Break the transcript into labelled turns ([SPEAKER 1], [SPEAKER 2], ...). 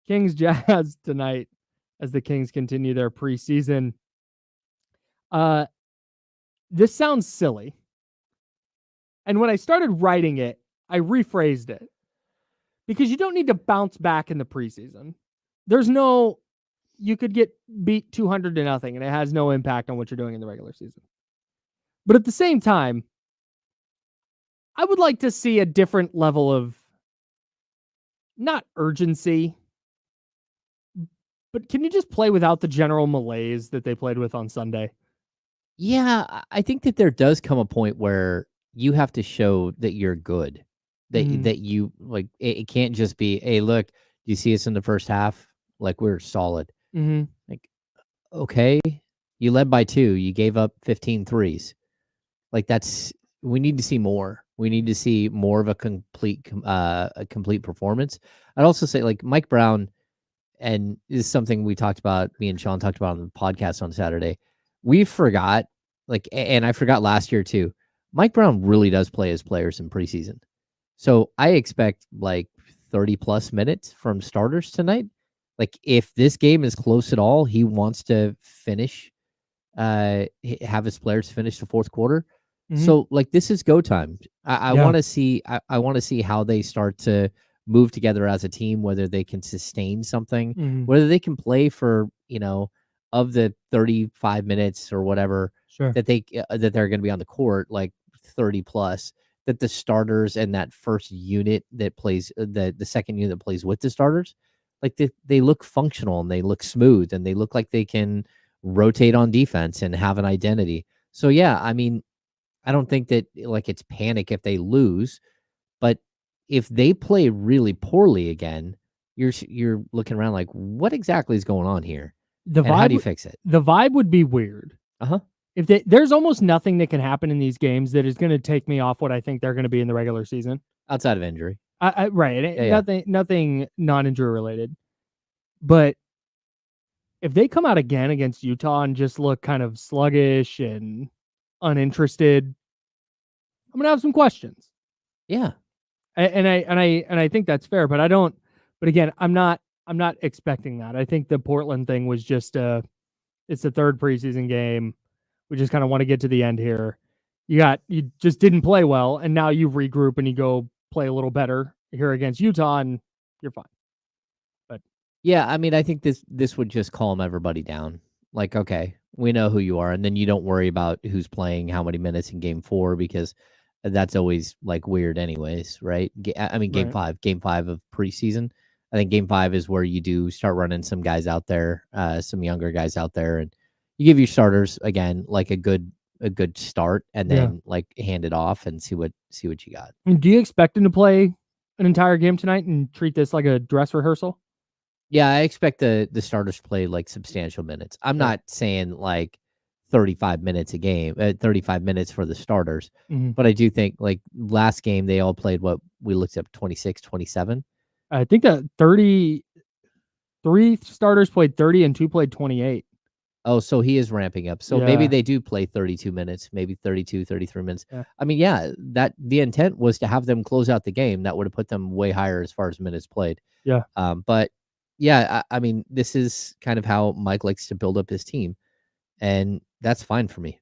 [SPEAKER 1] Kings Jazz tonight as the Kings continue their preseason. This sounds silly. And when I started writing it, I rephrased it. Because you don't need to bounce back in the preseason. You could get beat 200-0 and it has no impact on what you're doing in the regular season. But at the same time, I would like to see a different level of, not urgency, but can you just play without the general malaise that they played with on Sunday?
[SPEAKER 2] Yeah, I think that there does come a point where you have to show that you're good. That you, like, it can't just be, hey, look, you see us in the first half? Like, we're solid. Like, okay, you led by 2. You gave up 15 threes. Like, we need to see more. We need to see more of a complete performance. I'd also say, like, Mike Brown, and this is something me and Sean talked about on the podcast on Saturday. We forgot, and I forgot last year too, Mike Brown really does play his players in preseason. So I expect like 30+ minutes from starters tonight. Like, if this game is close at all, he wants to finish, have his players finish the fourth quarter. So, like, this is go time. I want to see. I want to see how they start to move together as a team, whether they can sustain something, whether they can play for, of the 35 minutes or whatever that they're going to be on the court, like 30 plus, that the starters and that first unit that plays, the second unit that plays with the starters, like they look functional and they look smooth and they look like they can rotate on defense and have an identity. So yeah, I mean, I don't think that, like, it's panic if they lose, but if they play really poorly again, you're looking around like, what exactly is going on here? How do you fix it?
[SPEAKER 1] The vibe would be weird. If there's almost nothing that can happen in these games that is going to take me off what I think they're going to be in the regular season,
[SPEAKER 2] outside of injury.
[SPEAKER 1] Right. Nothing non-injury related. But if they come out again against Utah and just look kind of sluggish and uninterested, I'm gonna have some questions.
[SPEAKER 2] Yeah.
[SPEAKER 1] And I think that's fair, but again, I'm not expecting that. I think the Portland thing was just it's the third preseason game. We just kind of want to get to the end here. You just didn't play well, and now you regroup and you go play a little better here against Utah, and you're fine. But
[SPEAKER 2] yeah, I mean, I think this would just calm everybody down. Like, okay, we know who you are, and then you don't worry about who's playing how many minutes in game 4, because that's always, like, weird anyways, right? I mean, game 5 of preseason. I think game 5 is where you do start running some guys out there, some younger guys out there, and you give your starters again like a good start, and then like hand it off and see what you got.
[SPEAKER 1] And do you expect him to play an entire game tonight and treat this like a dress rehearsal?
[SPEAKER 2] Yeah, I expect the starters to play like substantial minutes. I'm not saying like 35 minutes a game, 35 minutes for the starters, but I do think, like, last game they all played, what we looked up, 26, 27.
[SPEAKER 1] I think that 3 starters played 30 and 2 played 28.
[SPEAKER 2] Oh, so he is ramping up. So maybe they do play 32 minutes, maybe 32, 33 minutes.
[SPEAKER 1] Yeah.
[SPEAKER 2] I mean, yeah, that the intent was to have them close out the game. That would have put them way higher as far as minutes played.
[SPEAKER 1] Yeah.
[SPEAKER 2] But yeah, I mean, this is kind of how Mike likes to build up his team, and that's fine for me.